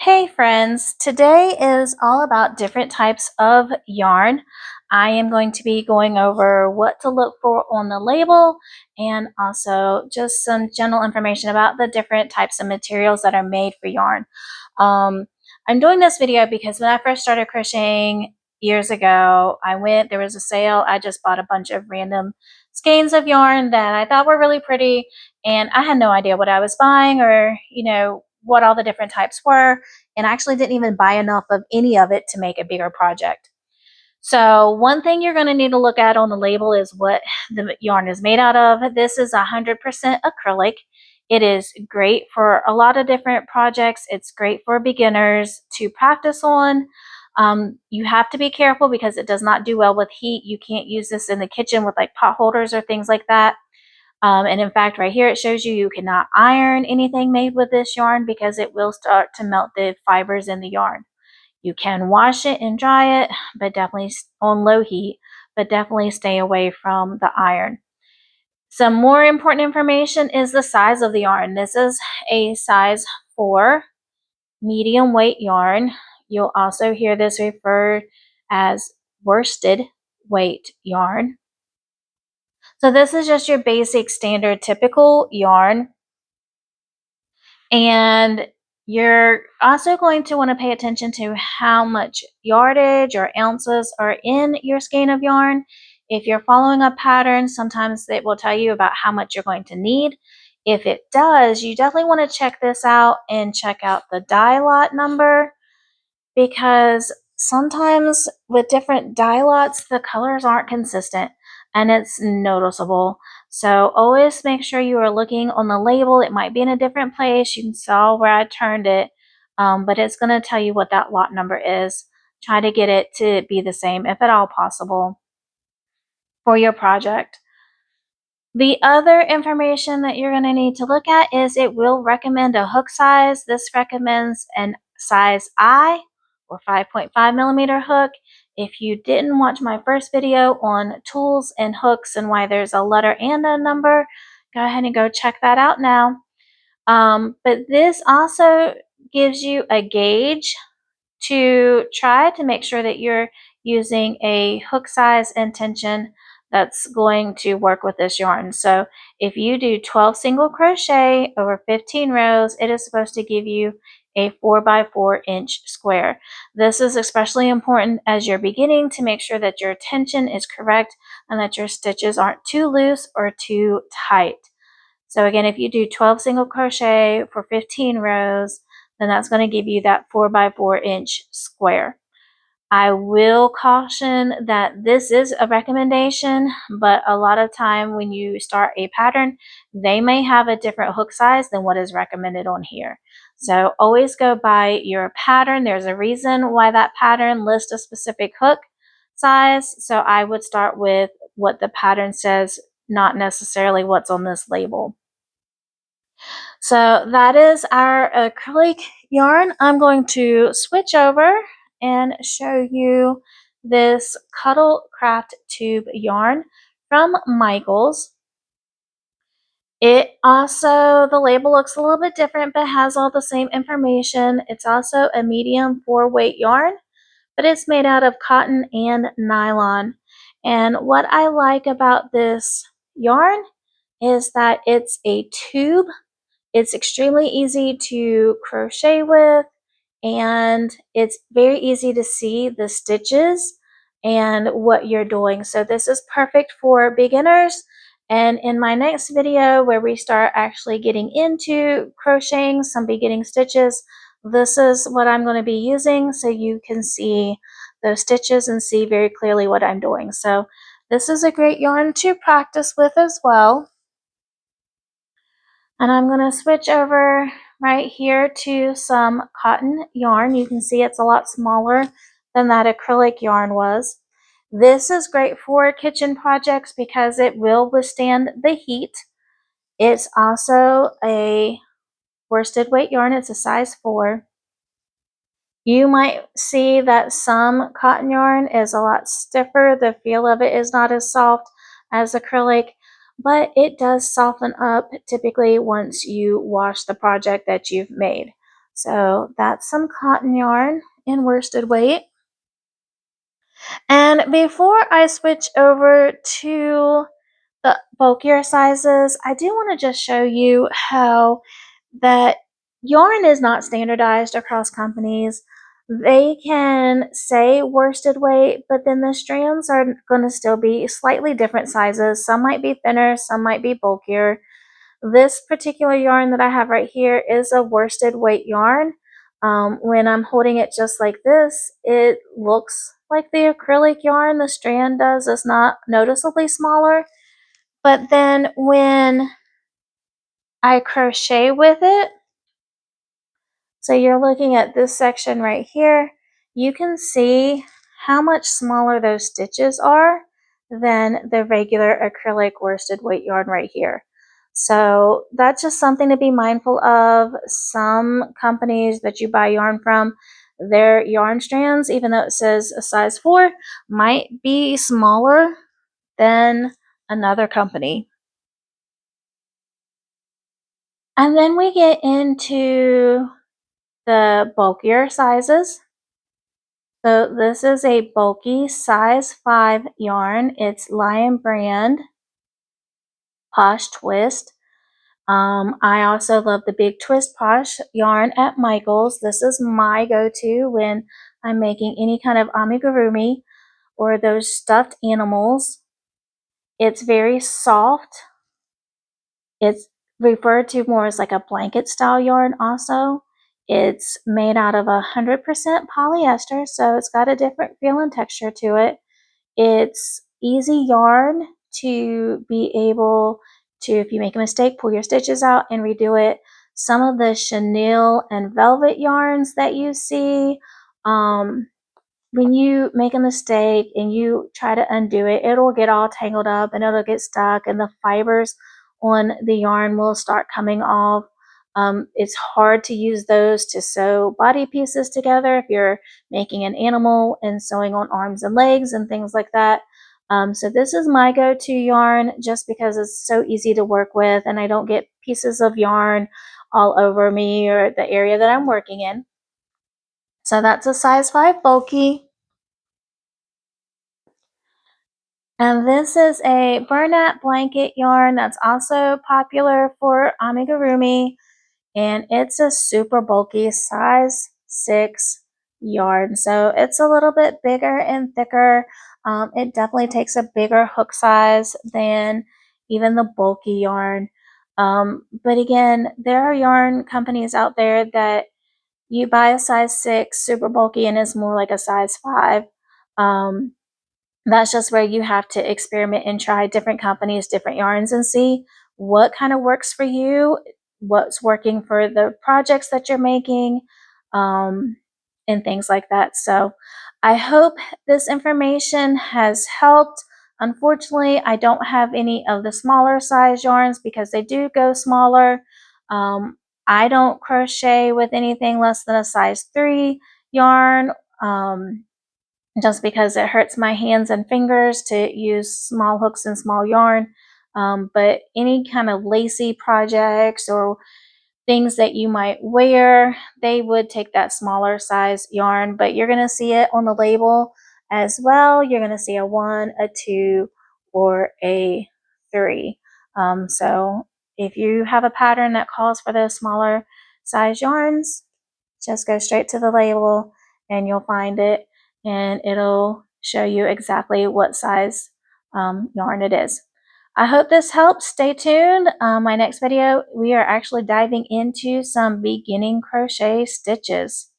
Hey friends, today is all about different types of yarn. I am going to be going over what to look for on the label and also just some general information about the different types of materials that are made for yarn. Um, I'm doing this video because when I first started crocheting years ago, there was a sale, I just bought a bunch of random skeins of yarn that I thought were really pretty, and I had no idea what I was buying or, what all the different types were, and I actually didn't even buy enough of any of it to make a bigger project. So one thing you're going to need to look at on the label is what the yarn is made out of. This is 100% acrylic. It is great for a lot of different projects. It's great for beginners to practice on. You have to be careful because it does not do well with heat. You can't use this in the kitchen with like pot holders or things like that. And in fact, right here it shows you cannot iron anything made with this yarn because it will start to melt the fibers in the yarn. You can wash it and dry it, but definitely on low heat, but definitely stay away from the iron. Some more important information is the size of the yarn. This is a size 4 medium weight yarn. You'll also hear this referred as worsted weight yarn. So this is just your basic standard typical yarn. And you're also going to want to pay attention to how much yardage or ounces are in your skein of yarn. If you're following a pattern, sometimes it will tell you about how much you're going to need. If it does, you definitely want to check this out and check out the dye lot number, because sometimes with different dye lots, the colors aren't consistent and it's noticeable. So always make sure you are looking on the label. It might be in a different place. You can saw where I turned it, but it's going to tell you what that lot number is. Try to get it to be the same if at all possible for your project. The other information that you're going to need to look at is it will recommend a hook size. This recommends an size I or 5.5 millimeter hook. If you didn't watch my first video on tools and hooks and why there's a letter and a number, go ahead and go check that out now. But this also gives you a gauge to try to make sure that you're using a hook size and tension that's going to work with this yarn. So if you do 12 single crochet over 15 rows, it is supposed to give you a 4x4-inch square. This is especially important as you're beginning to make sure that your tension is correct and that your stitches aren't too loose or too tight. So again, if you do 12 single crochet for 15 rows, then that's going to give you that 4x4-inch square. I will caution that this is a recommendation, but a lot of time when you start a pattern, they may have a different hook size than what is recommended on here. So always go by your pattern. There's a reason why that pattern lists a specific hook size. So I would start with what the pattern says, not necessarily what's on this label. So that is our acrylic yarn. I'm going to switch over and show you this Cuddle Craft Tube yarn from Michaels. It also, the label looks a little bit different, but has all the same information. It's also a medium 4-weight yarn, but it's made out of cotton and nylon. And what I like about this yarn is that it's a tube. It's extremely easy to crochet with, and it's very easy to see the stitches and what you're doing. So this is perfect for beginners. And in my next video where we start actually getting into crocheting some beginning stitches, this is what I'm going to be using so you can see those stitches and see very clearly what I'm doing. So this is a great yarn to practice with as well. And I'm going to switch over right here to some cotton yarn. You can see it's a lot smaller than that acrylic yarn was. This is great for kitchen projects because it will withstand the heat. It's also a worsted weight yarn. It's a size 4. You might see that some cotton yarn is a lot stiffer. The feel of it is not as soft as acrylic, but it does soften up typically once you wash the project that you've made. So that's some cotton yarn in worsted weight. And before I switch over to the bulkier sizes, I do want to just show you how that yarn is not standardized across companies. They can say worsted weight, but then the strands are going to still be slightly different sizes. Some might be thinner, some might be bulkier. This particular yarn that I have right here is a worsted weight yarn. When I'm holding it just like this, it looks like the acrylic yarn the strand does. It's not noticeably smaller. But then when I crochet with it, so you're looking at this section right here, you can see how much smaller those stitches are than the regular acrylic worsted weight yarn right here. So that's just something to be mindful of. Some companies that you buy yarn from, their yarn strands, even though it says a size 4, might be smaller than another company. And then we get into the bulkier sizes. So this is a bulky size 5 yarn. It's Lion Brand Posh Twist. I also love the Big Twist Posh yarn at Michael's. This is my go-to when I'm making any kind of amigurumi or those stuffed animals. It's very soft. It's referred to more as like a blanket style yarn also. It's made out of 100% polyester, so it's got a different feel and texture to it. It's easy yarn to be able to, if you make a mistake, pull your stitches out and redo it. Some of the chenille and velvet yarns that you see, when you make a mistake and you try to undo it, it'll get all tangled up and it'll get stuck, and the fibers on the yarn will start coming off. It's hard to use those to sew body pieces together if you're making an animal and sewing on arms and legs and things like that. So this is my go-to yarn just because it's so easy to work with and I don't get pieces of yarn all over me or the area that I'm working in. So that's a size 5 bulky. And this is a Bernat blanket yarn that's also popular for amigurumi, and it's a super bulky size 6 yarn. So it's a little bit bigger and thicker. It definitely takes a bigger hook size than even the bulky yarn. But again, there are yarn companies out there that you buy a size 6 super bulky and it's more like a size 5. That's just where you have to experiment and try different companies, different yarns, and see what kind of works for you, what's working for the projects that you're making, and things like that. So I hope this information has helped. Unfortunately, I don't have any of the smaller size yarns because they do go smaller. I don't crochet with anything less than a size 3 yarn. Just because it hurts my hands and fingers to use small hooks and small yarn. But any kind of lacy projects or things that you might wear, they would take that smaller size yarn, but you're going to see it on the label as well. You're going to see a 1, a 2, or a 3. So if you have a pattern that calls for those smaller size yarns, just go straight to the label and you'll find it, and it'll show you exactly what size yarn it is. I hope this helps. Stay tuned. My next video, we are actually diving into some beginning crochet stitches.